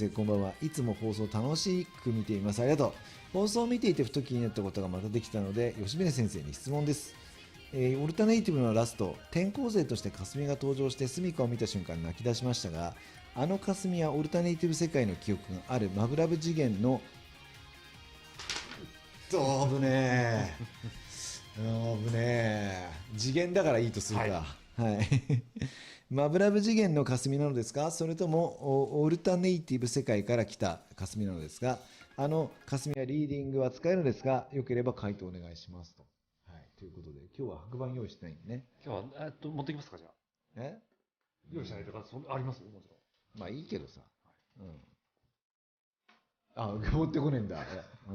生こんばんは。いつも放送楽しく見ています。ありがとう。放送を見ていてふと気になったことがまたできたので、吉宗先生に質問です。オルタネイティブのラスト、転校生として霞が登場して住処を見た瞬間泣き出しましたが、あの霞はオルタネイティブ世界の記憶があるマブラブ次元の危ねえ危ねえ次元だからいいとするか、はいマブラブ次元の霞なのですか、それともオルタネイティブ世界から来た霞なのですが、あの霞はリーディングは使えるのですが、よければ回答お願いしますと。はい、ということで今日は白板用意してないんでね。今日は持ってきますか、じゃあ。用意しないとかあります？もちろん。まあいいけどさ、うん、あ持ってこねえんだ、う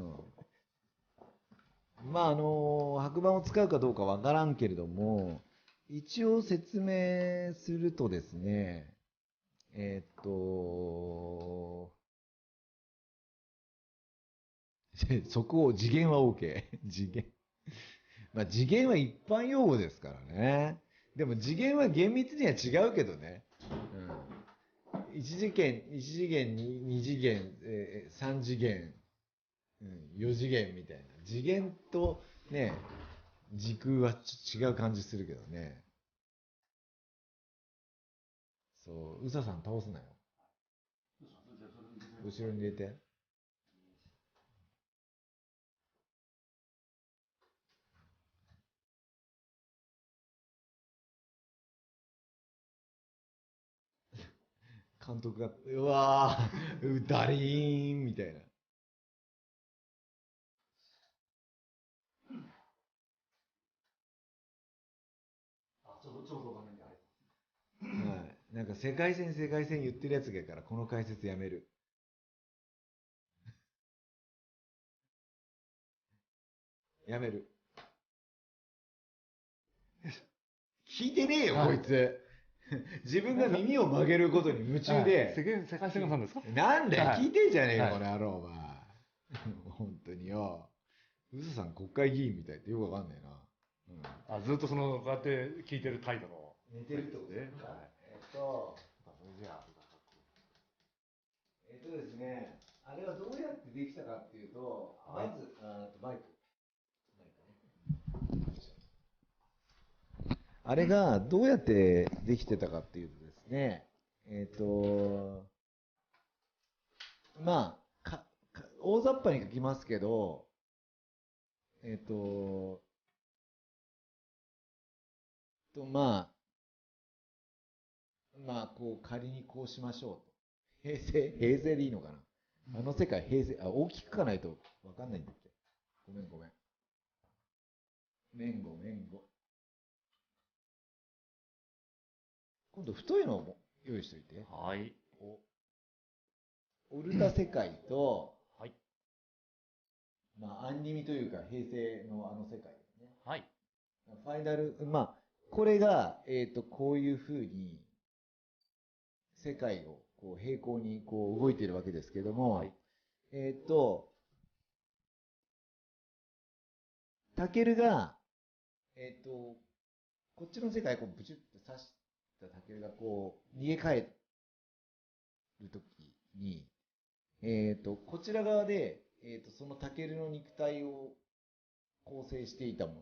ん、まあ白板を使うかどうかわからんけれども、一応説明するとですね、そこを次元は OK 次元まあ次元は一般用語ですからね。でも次元は厳密には違うけどね、1次元、1次元、2次元、3次元、4次元みたいな。次元とね、時空は違う感じするけどね。そう、うささん倒すなよ。後ろに入れて。監督が、うわー、ダリーンみたいな。ちょうど画面に入る。はい。なんか世界線言ってるやつがいるから、この解説やめる。やめる。聞いてねえよ、こいつ。自分が耳を曲げることに夢中で。世界線さんですか？なんだよ、聞いてんじゃねえよ、はいこの野郎、お前。本当によ。うずさん国会議員みたいってよくわかんないな。ずっとこうやって聞いてる態度の。寝てるってことですか？ですね、あれはどうやってできたかっていうと、まず、マイク。あれがどうやってできてたかっていうとですね、まあ、大雑把に書きますけど、まあ、こう、仮にこうしましょうと。平成でいいのかな。あの世界、平成、大きく書かないとわかんないんだって。ごめん。めんご。今度、太いのを用意しといて。はい。オルタ世界と、はい。まあ、アンニミというか、平成のあの世界ですね。はい。ファイナル、まあ、これが、こういうふうに、世界をこう平行にこう動いているわけですけども、はい、タケルが、こっちの世界をこうブチュッと刺したタケルがこう逃げ帰るときに、こちら側で、そのタケルの肉体を構成していたもの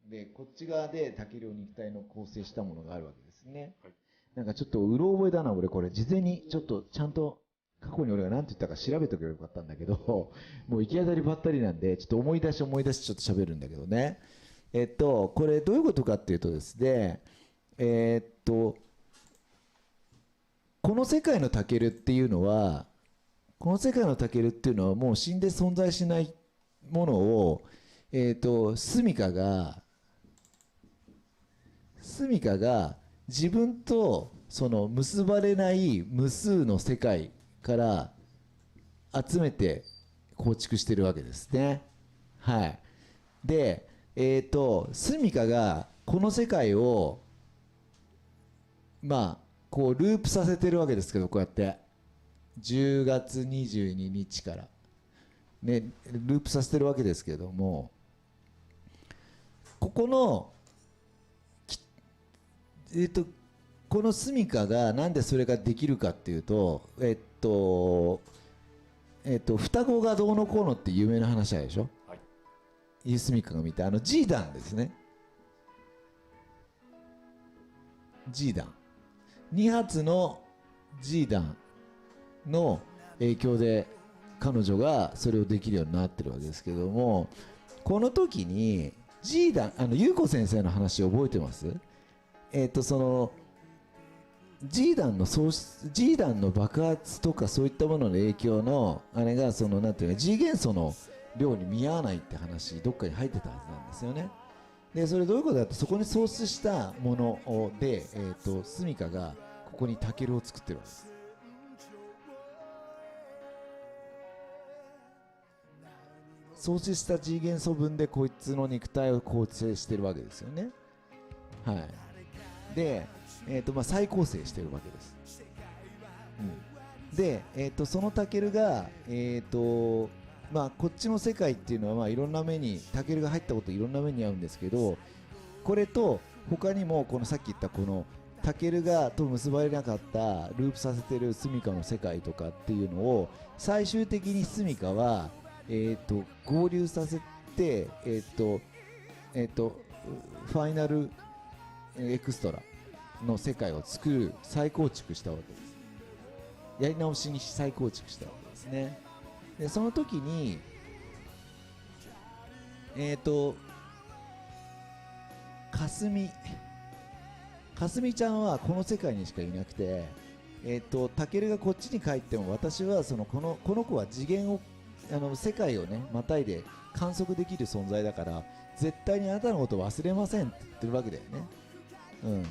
で、こっち側でタケルを肉体の構成したものがあるわけですね。はい、なんかちょっとうろ覚えだな、俺これ。事前にちょっとちゃんと過去に俺が何て言ったか調べとけばよかったんだけど、もう行き当たりばったりなんで、ちょっと思い出しちょっと喋るんだけどね。これどういうことかっていうとですね、この世界のタケルっていうのは、もう死んで存在しないものを、スミカが自分とその結ばれない無数の世界から集めて構築してるわけですね。はい。で、スミカがこの世界をまあこうループさせてるわけですけど、こうやって10月22日からねループさせてるわけですけども、ここのこのスミカがなんでそれができるかっていうと、双子がどうのこうのって有名な話あるでしょ。はい。ユースミカが見たジーダンですね。ジーダン。2発のジーダンの影響で彼女がそれをできるようになってるわけですけども、この時にジーダン、優子先生の話覚えてます？そのジーダンの爆発とかそういったものの影響のあれがそのなんていうか G 元素の量に見合わないって話どっかに入ってたはずなんですよね。でそれどういうことかと、そこに創出したもので、スミカがここにタケルを作ってるわけです。創出した G 元素分でこいつの肉体を構成してるわけですよね。はい。で、再構成してるわけです。うん、で、そのタケルが、こっちの世界っていうのは、いろんな目にタケルが入ったこといろんな目に遭うんですけど、これと他にもこのさっき言ったこのタケルがと結ばれなかったループさせてるスミカの世界とかっていうのを最終的にスミカは、合流させて、ファイナルエクストラの世界を作る再構築したわけです。やり直しに再構築したわけですね。でその時にかすみちゃんはこの世界にしかいなくて、タケルがこっちに帰っても私はこの子は次元を世界をねまたいで観測できる存在だから絶対にあなたのことを忘れませんって言ってるわけだよね。うん、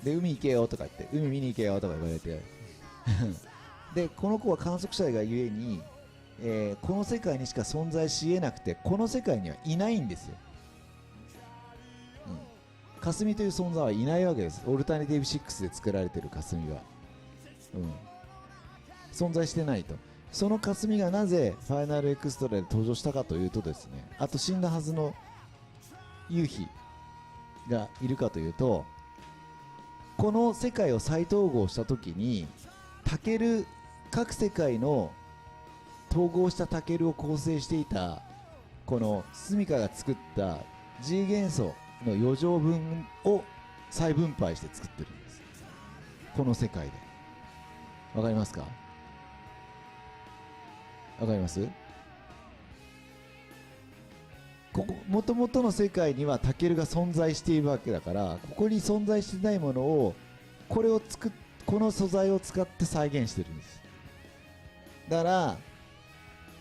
で海行けよとか言って海見に行けよとか言われてでこの子は観測者がゆえに、この世界にしか存在し得なくてこの世界にはいないんですよ。かすみという存在はいないわけです。オルタナティブ6で作られているかすみは、存在してないと。そのかすみがなぜファイナルエクストラで登場したかというとですね、あと死んだはずの夕日がいるかというと、この世界を再統合した時にタケル、各世界の統合したタケルを構成していたこのスミカが作った G 元素の余剰分を再分配して作ってるんです、この世界で。わかりますか？わかります？ここ元々の世界にはタケルが存在しているわけだから、ここに存在してないものをこの素材を使って再現してるんです。だから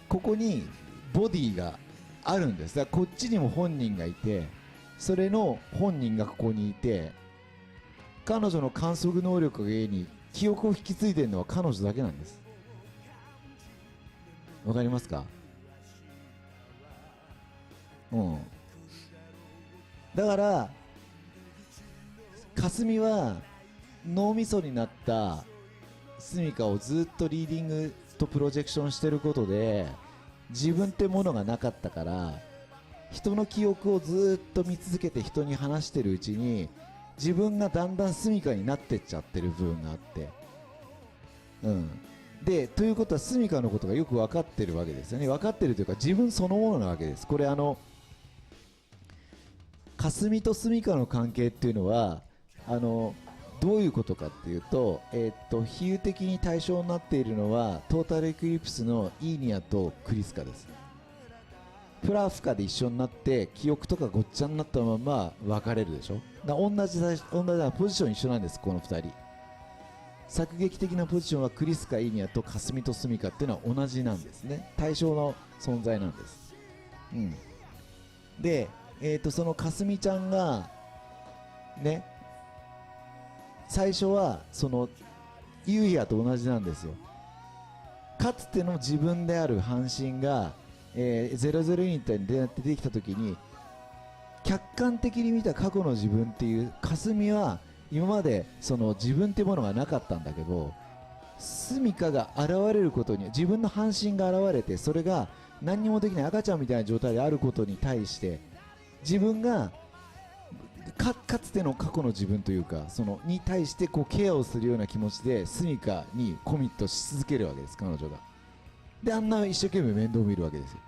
ここにボディがあるんです。だからこっちにも本人がいて、それの本人がここにいて、彼女の観測能力がゆえに記憶を引き継いでるのは彼女だけなんです。わかりますか？だからかすみは脳みそになったスミカをずっとリーディングとプロジェクションしてることで自分ってものがなかったから、人の記憶をずっと見続けて人に話してるうちに自分がだんだんスミカになってっちゃってる部分があって、でということはスミカのことがよく分かってるわけですよね。分かってるというか自分そのものなわけです。これかすみとスミカの関係っていうのはどういうことかっていうと、比喩的に対象になっているのはトータルエクリプスのイーニアとクリスカです。プラフカで一緒になって記憶とかごっちゃになったまま別れるでしょ。同じポジション一緒なんです。この2人作劇的なポジションはクリスカ、イーニアとかすみとスミカっていうのは同じなんですね。対象の存在なんです。で、そのかすみちゃんがね、最初はそのユーヒアと同じなんですよ。かつての自分である半身が、00ユニットに出てきた時に客観的に見た過去の自分っていうかすみは今までその自分っていうものがなかったんだけど、スミカが現れることに自分の半身が現れて、それが何にもできない赤ちゃんみたいな状態であることに対して自分がかつての過去の自分というかに対してこうケアをするような気持ちでスミカにコミットし続けるわけです、彼女が。であんな一生懸命面倒を見るわけですよ。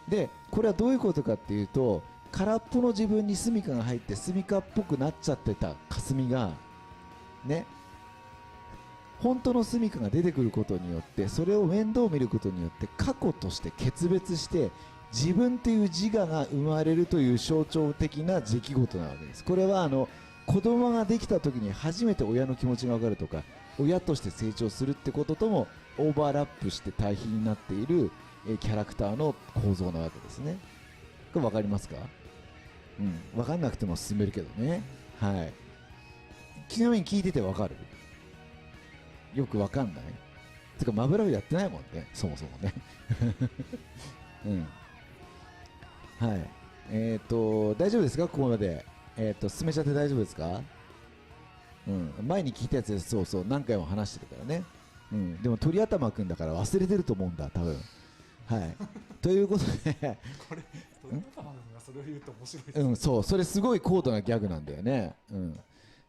でこれはどういうことかっていうと、空っぽの自分に住処が入って住処っぽくなっちゃってた霞がね、本当の住処が出てくることによって、それを面倒を見ることによって過去として決別して自分という自我が生まれるという象徴的な出来事なわけです。これは子供ができた時に初めて親の気持ちが分かるとか、親として成長するってことともオーバーラップして対比になっているキャラクターの構造なわけですね。これ分かりますか？分かんなくても進めるけどね。はい。ちなみに聞いてて分かる？よく分かんない？てかマブラブやってないもんね、そもそもね。はい。大丈夫ですか、ここまで。進めちゃって大丈夫ですか？前に聞いたやつです。そうそう、何回も話してるからね。でも鳥頭くんだから忘れてると思うんだ、多分。はい。ということでこれ鳥頭くんがそれを言うと面白いですね。そう、それすごい高度なギャグなんだよね。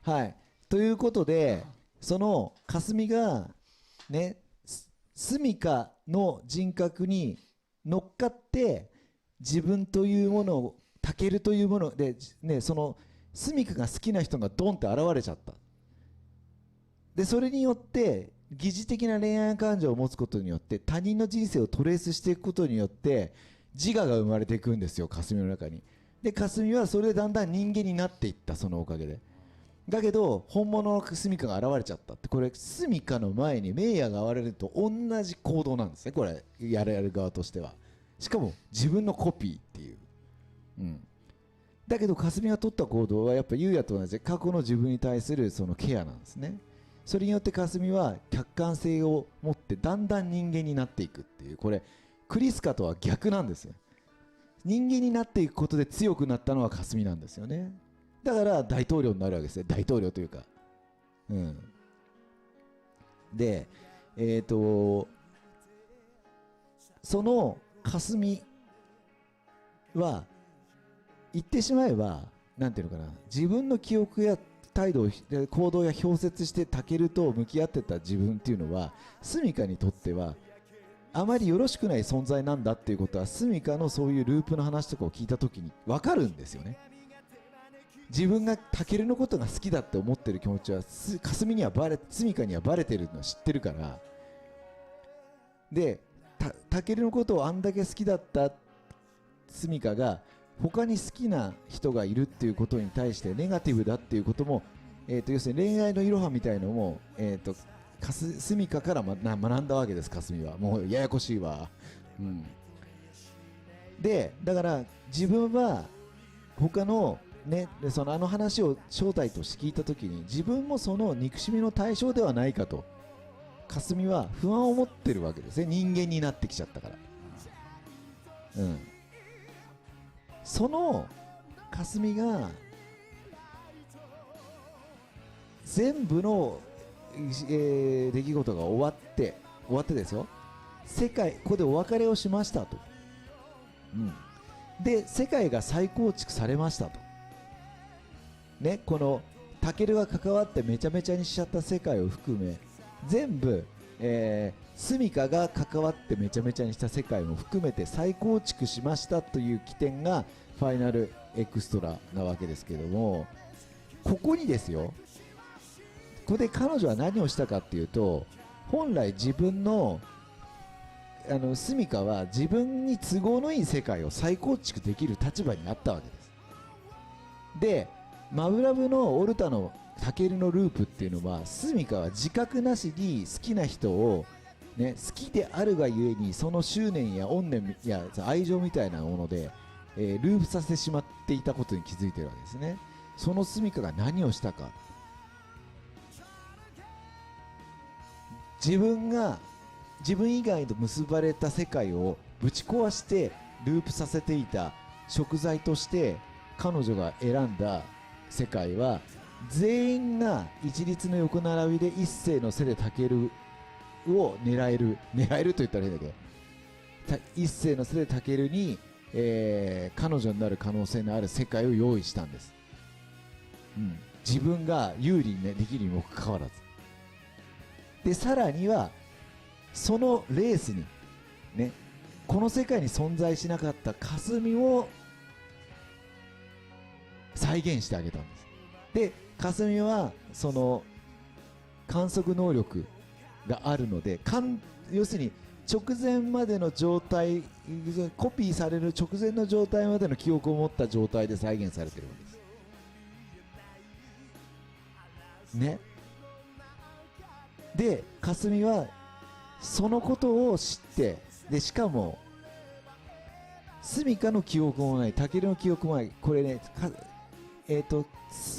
はい。ということで、その霞がね、住処の人格に乗っかって自分というものを、タケルというもので、ね、その住処が好きな人がドンって現れちゃった。でそれによって疑似的な恋愛感情を持つことによって他人の人生をトレースしていくことによって自我が生まれていくんですよ、霞の中に。で霞はそれでだんだん人間になっていった、そのおかげで。だけど本物の住処が現れちゃったって、これ住処の前に名也が現れると同じ行動なんですね、これやる側としては。しかも自分のコピーっていう。だけど霞が取った行動はやっぱ優也と同じ過去の自分に対するそのケアなんですね。それによって霞は客観性を持ってだんだん人間になっていくっていう、これクリスカとは逆なんですよ。人間になっていくことで強くなったのは霞なんですよね。だから大統領になるわけですね、大統領というか。でその霞は言ってしまえば、なんていうのかな、自分の記憶や態度、行動や表説してタケルと向き合ってた自分っていうのは住処にとってはあまりよろしくない存在なんだっていうことは、住処のそういうループの話とかを聞いた時に分かるんですよね。自分がタケルのことが好きだって思ってる気持ちは霞には住処にはバレてるのを知ってるから。でタケルのことをあんだけ好きだった住処が他に好きな人がいるっていうことに対してネガティブだっていうことも、要するに恋愛のいろはみたいのも、住処から学んだわけです、霞は。もうややこしいわ。でだから自分は他のね、その話を正体として聞いた時に、自分もその憎しみの対象ではないかと霞は不安を持ってるわけですね、人間になってきちゃったから。その霞が全部の、出来事が終わってですよ、世界ここでお別れをしましたと。で世界が再構築されましたとね。このタケルが関わってめちゃめちゃにしちゃった世界を含め全部、住処が関わってめちゃめちゃにした世界も含めて再構築しましたという起点がファイナルエクストラなわけですけども、ここにですよ、ここで彼女は何をしたかっていうと、本来自分の住処は自分に都合のいい世界を再構築できる立場にあったわけです。でマブラブのオルタのタケルのループっていうのは、住処は自覚なしに好きな人を、ね、好きであるがゆえにその執念や怨念や愛情みたいなもので、ループさせてしまっていたことに気づいているわけですね。その住処が何をしたか、自分以外と結ばれた世界をぶち壊してループさせていた食材として彼女が選んだ世界は、全員が一律の横並びで一斉の背でタケルを狙えると言ったらいいんだけど、一斉の背でタケルに、彼女になる可能性のある世界を用意したんです。自分が有利に、できるにもかかわらず。でさらにはそのレースにね、この世界に存在しなかった霞を再現してあげたんです。で霞はその観測能力があるので、要するに直前までの状態、コピーされる直前の状態までの記憶を持った状態で再現されてるわけですね。で霞はそのことを知って、でしかも住処の記憶もない、タケルの記憶もない。これね、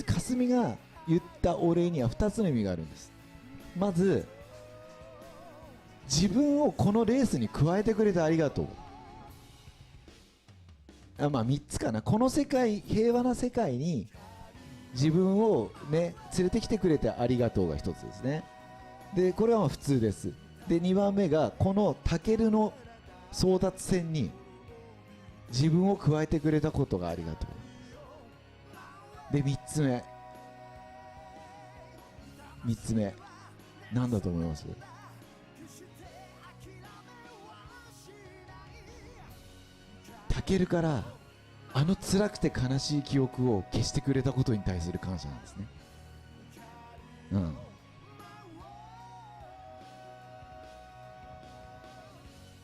霞が言ったお礼には2つの意味があるんです。まず、自分をこのレースに加えてくれてありがとう。まあ3つかな。この世界、平和な世界に自分をね連れてきてくれてありがとうが1つですね。でこれはまあ普通です。で2番目がこのタケルの争奪戦に自分を加えてくれたことがありがとう。で3つ目なんだと思います？タケルからあの辛くて悲しい記憶を消してくれたことに対する感謝なんですね。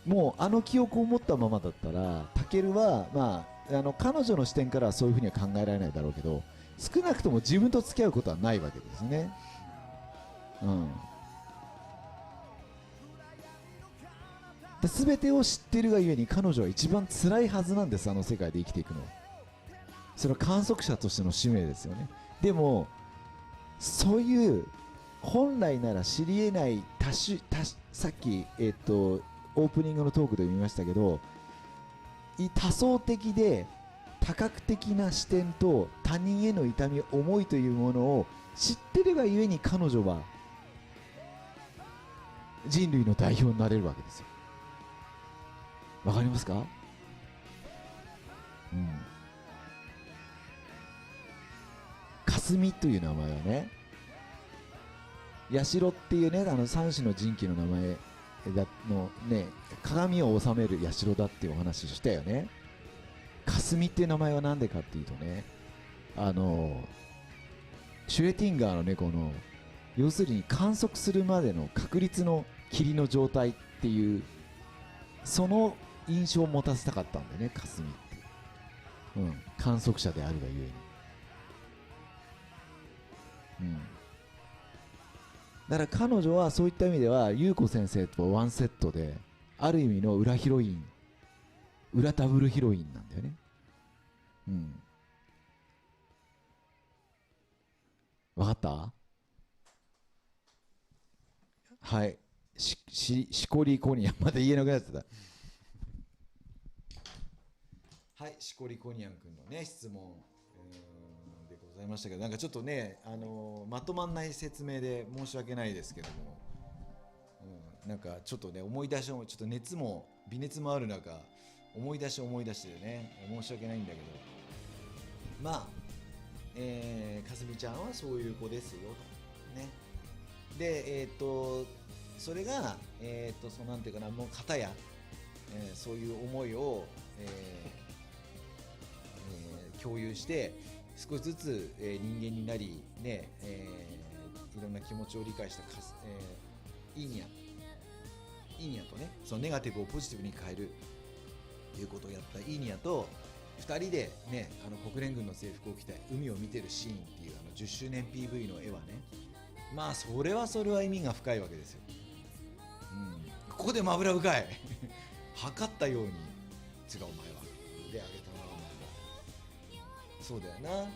もうあの記憶を持ったままだったらタケルは、まあ、彼女の視点からはそういうふうには考えられないだろうけど、少なくとも自分と付き合うことはないわけですね。全てを知っているがゆえに彼女は一番辛いはずなんです。あの世界で生きていくのはそれは観測者としての使命ですよね。でもそういう本来なら知り得ないさっき、オープニングのトークで見ましたけど、多層的で多角的な視点と他人への痛み、思いというものを知っているがゆえに彼女は人類の代表になれるわけですよ。わかりますか？霞という名前はね、社っていうね、三種の神器の名前のね、鏡を収める社だっていうお話をしたよね。霞っていう名前は何でかっていうとね、シュレティンガーの猫の要するに観測するまでの確率の霧の状態っていう、その印象を持たせたかったんだよね、霞って。観測者であるがゆえに。だから彼女はそういった意味では優子先生とワンセットで、ある意味の裏ヒロイン、裏ダブルヒロインなんだよね。わかった？はい、しこりコニアン、また言えなくなってた。はい、しこりコニアン君のね質問でございましたけど、なんかちょっとね、まとまんない説明で申し訳ないですけども、なんかちょっとね思い出しもちょっと熱も微熱もある中、思い出してね申し訳ないんだけど、まあかすみちゃんはそういう子ですよとね。でそれがそうなんていうかな、もう片や、そういう思いを、共有して少しずつ、人間になりね、いろんな気持ちを理解したイーニャとね、そのネガティブをポジティブに変えるということをやったイーニャと2人でね、国連軍の制服を着て海を見てるシーンっていう10周年 PV の絵はね、まあそれは意味が深いわけですよ。ここでまぶら深い測ったように違う、お前はであげたな、そうだよな。